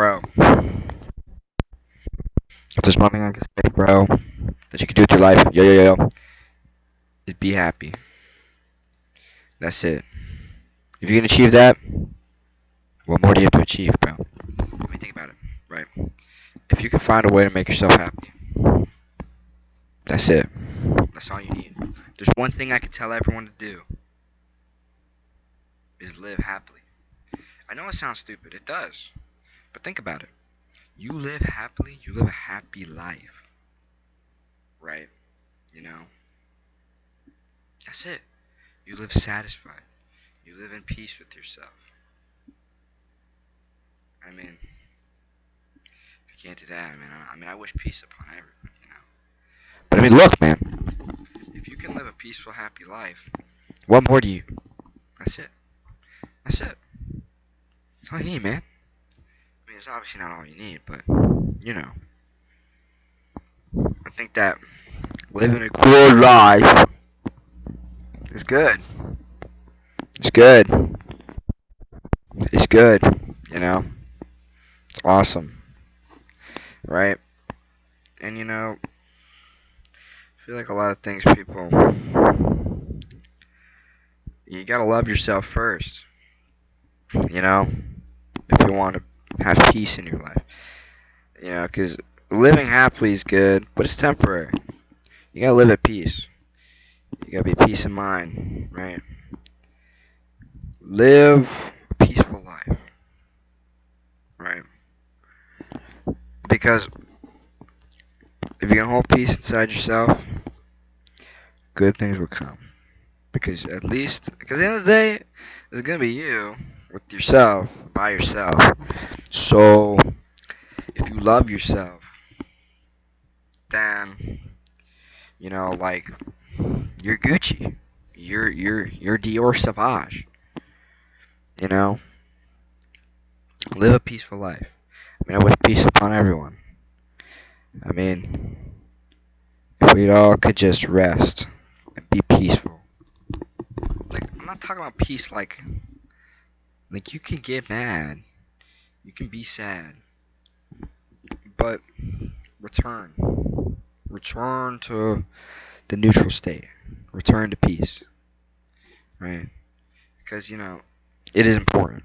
Bro, if there's one thing I can say, bro, that you can do with your life, yo, is be happy. That's it. If you can achieve that, what more do you have to achieve, bro? I mean, think about it, right? If you can find a way to make yourself happy, that's it. That's all you need. There's one thing I can tell everyone to do, is live happily. I know it sounds stupid. It does. But think about it. You live happily, you live a happy life. Right? You know? That's it. You live satisfied. You live in peace with yourself. I mean, if you can't do that, I wish peace upon everyone, you know? But I mean, look, man. If you can live a peaceful, happy life, what more do you? That's it. That's it. That's all you need, man. I mean, it's obviously not all you need, but, you know. I think that living a good life is good. It's good. It's good. You know? It's awesome. Right? And, you know, I feel like a lot of things people. You gotta love yourself first. You know? If you want to have peace in your life. You know, because living happily is good, but it's temporary. You gotta live at peace. You gotta be peace of mind, right? Live a peaceful life, right? Because if you can hold peace inside yourself, good things will come. Because at the end of the day, it's gonna be you with yourself, by yourself. So if you love yourself, then you know, like you're Gucci, you're Dior Sauvage. You know, live a peaceful life. I wish peace upon everyone. I mean, if we all could just rest and be peaceful. Like, I'm not talking about peace like you can get mad, you can be sad, but return. Return to the neutral state. Return to peace, right? Because, you know, it is important.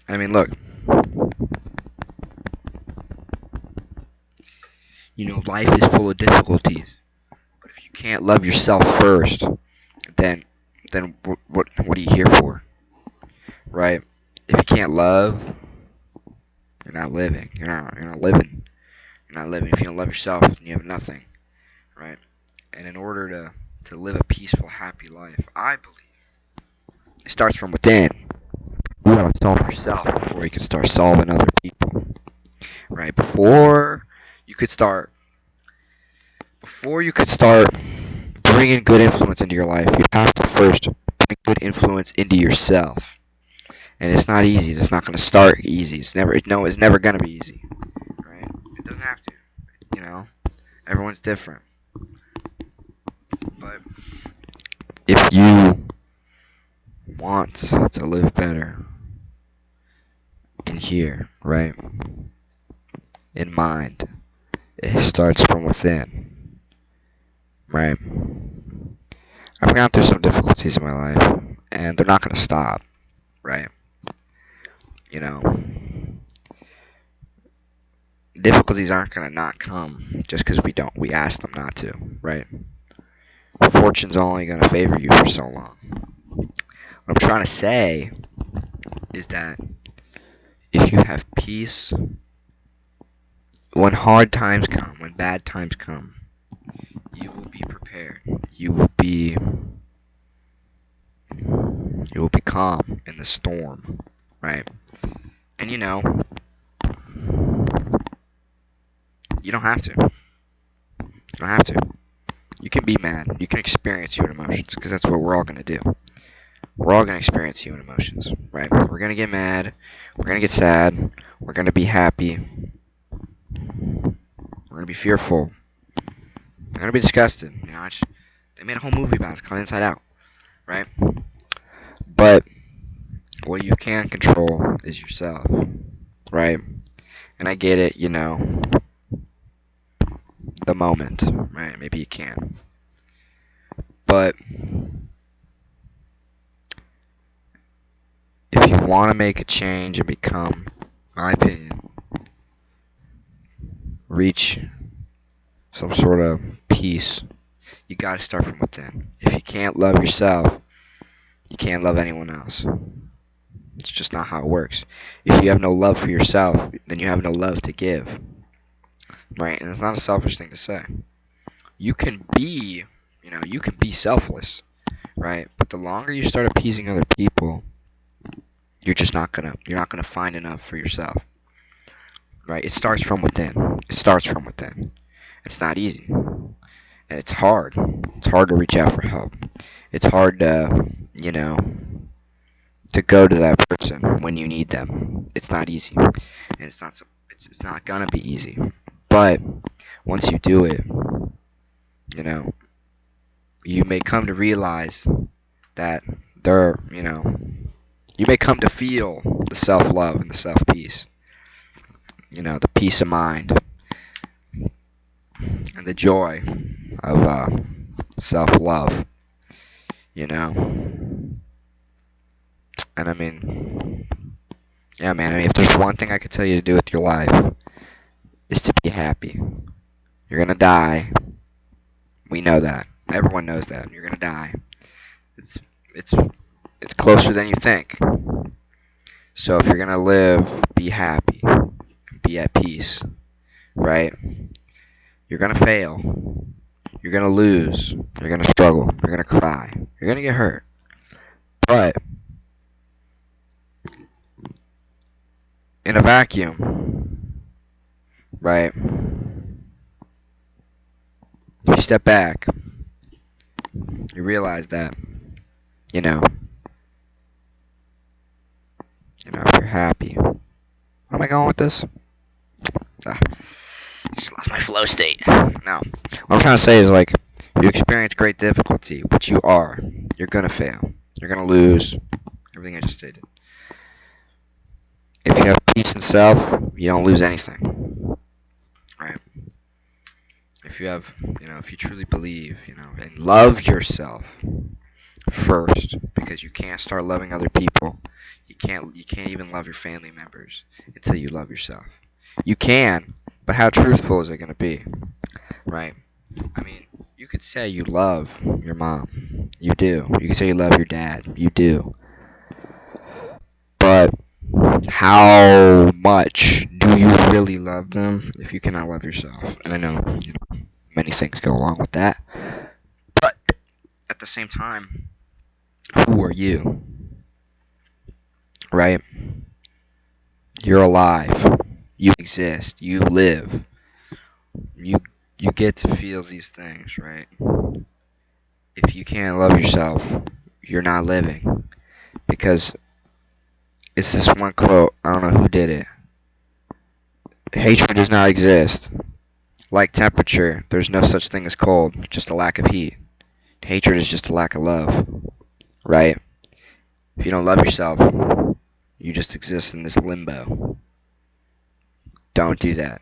I mean, look, you know, life is full of difficulties. But if you can't love yourself first, then what are you here for? Right? If you can't love, you're not living. You're not living. You're not living. If you don't love yourself, then you have nothing. Right? And in order to live a peaceful, happy life, I believe it starts from within. You gotta solve yourself before you can start solving other people. Right? Before you could start bringing good influence into your life, you have to first bring good influence into yourself. And it's not easy. It's not going to start easy. It's never going to be easy. Right? It doesn't have to. You know, everyone's different. But if you want to live better in here, right? In mind, it starts from within, right? I've gone through some difficulties in my life, and they're not going to stop, right? You know, difficulties aren't going to not come just because we ask them not to, right? Fortune's only going to favor you for so long. What I'm trying to say is that if you have peace, when hard times come, when bad times come, you will be prepared. You will be calm in the storm, right? And you know, you don't have to. You don't have to. You can be mad. You can experience human emotions, because that's what we're all going to do. We're all going to experience human emotions, right? We're going to get mad. We're going to get sad. We're going to be happy. We're going to be fearful. We're going to be disgusted. You know, they made a whole movie about it called Inside Out, right? But what you can control is yourself. right? And I get it, the moment, right? Maybe you can. But if you want to make a change and become, my opinion, reach some sort of peace, you got to start from within. If you can't love yourself, you can't love anyone else. It's just not how it works. If you have no love for yourself, then you have no love to give, right? And it's not a selfish thing to say. You can be, you can be selfless, right? But the longer you start appeasing other people, you're not gonna find enough for yourself, right? It starts from within. It starts from within. It's not easy, and it's hard. It's hard to reach out for help. It's hard to go to that person when you need them. It's not easy, and it's not gonna be easy. But once you do it, you know, you may come to realize that you may come to feel the self love and the self peace, the peace of mind and the joy of self love, you know. And I mean, yeah, man. I mean, if there's one thing I could tell you to do with your life, is to be happy. You're gonna die. We know that. Everyone knows that. You're gonna die. It's it's it's closer than you think. So if you're gonna live, be happy, be at peace, right? You're gonna fail. You're gonna lose. You're gonna struggle. You're gonna cry. You're gonna get hurt. But in a vacuum, right? You step back. You realize that, you know, if you're happy. Where am I going with this? Ah, just lost my flow state. No. What I'm trying to say is, like, you experience great difficulty, which you are. You're gonna fail. You're gonna lose. Everything I just stated. If you have peace in self, you don't lose anything. Right? If you have, if you truly believe, and love yourself first, because you can't start loving other people. You can't even love your family members until you love yourself. You can, but how truthful is it going to be? Right? I mean, you could say you love your mom. You do. You could say you love your dad. You do. But how much do you really love them if you cannot love yourself? And I know, many things go along with that. But at the same time, who are you? Right? You're alive. You exist. You live. You you get to feel these things, right? If you can't love yourself, you're not living. Because it's this one quote, I don't know who did it. Hatred does not exist. Like temperature, there's no such thing as cold, just a lack of heat. Hatred is just a lack of love, right? If you don't love yourself, you just exist in this limbo. Don't do that.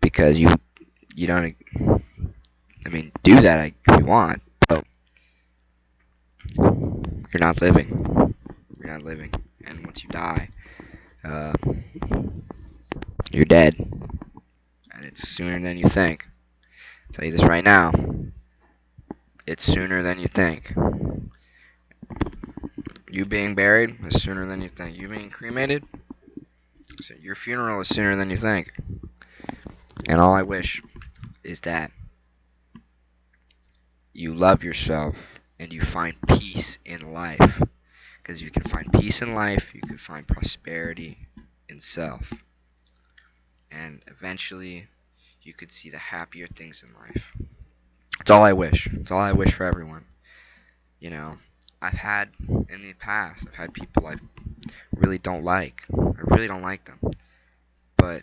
Because you don't, I mean, do that if you want, but you're not living. You're not living. And once you die, uh, you're dead. And it's sooner than you think. I'll tell you this right now. It's sooner than you think. You being buried is sooner than you think. You being cremated, so your funeral is sooner than you think. And all I wish is that you love yourself and you find peace in life. Because you can find peace in life, you can find prosperity in self. And eventually, you could see the happier things in life. It's all I wish. It's all I wish for everyone. I've had, in the past, I've had people I really don't like. I really don't like them. But,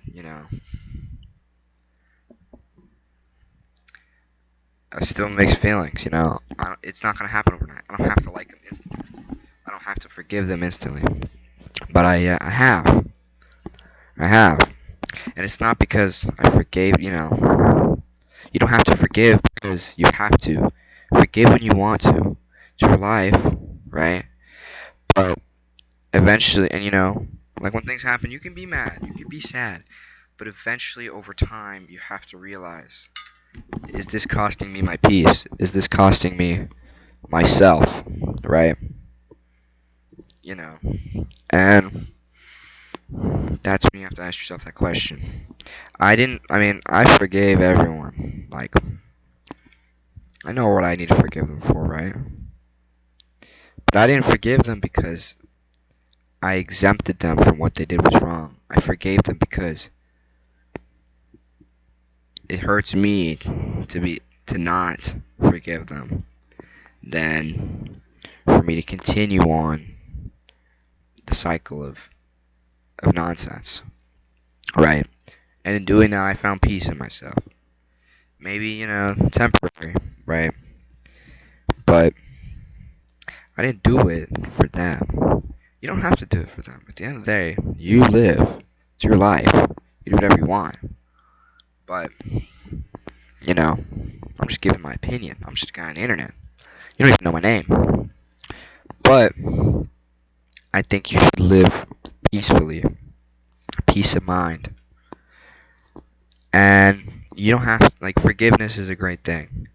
I still mixed feelings, it's not going to happen overnight. I don't have to like them instantly. I don't have to forgive them instantly. But I have. I have. And it's not because I forgave, you don't have to forgive because you have to. Forgive when you want to. It's your life, right? But eventually, and like when things happen, you can be mad, you can be sad, but eventually over time, you have to realize, is this costing me my peace? Is this costing me myself, right? You know, and that's when you have to ask yourself that question. I forgave everyone. Like, I know what I need to forgive them for, right? But I didn't forgive them because I exempted them from what they did was wrong. I forgave them because it hurts me to not forgive them than for me to continue on the cycle of nonsense. Right. And in doing that I found peace in myself. Maybe, temporary, right? But I didn't do it for them. You don't have to do it for them. At the end of the day, you live. It's your life. You do whatever you want. But, I'm just giving my opinion. I'm just a guy on the internet. You don't even know my name. But I think you should live peacefully. Peace of mind. And you don't have, like, forgiveness is a great thing.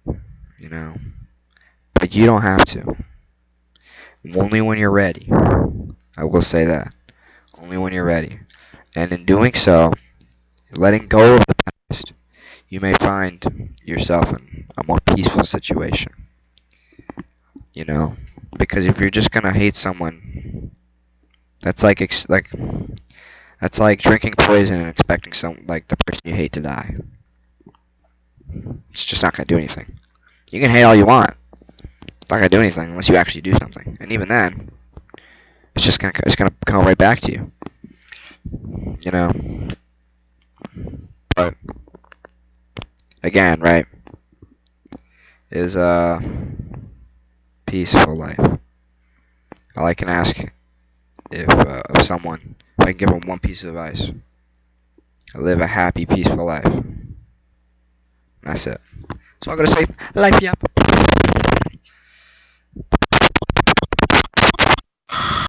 You know? But you don't have to. Only when you're ready. I will say that. Only when you're ready. And in doing so, letting go of the past, you may find yourself in a more peaceful situation. Because if you're just gonna hate someone, that's that's like drinking poison and expecting the person you hate to die. It's just not gonna do anything. You can hate all you want. It's not gonna do anything unless you actually do something. And even then, it's gonna come right back to you. You know. But again, right, is a peaceful life. All I can ask of someone, if I can give them one piece of advice, live a happy, peaceful life. That's it. So I'm gonna say, life, yap.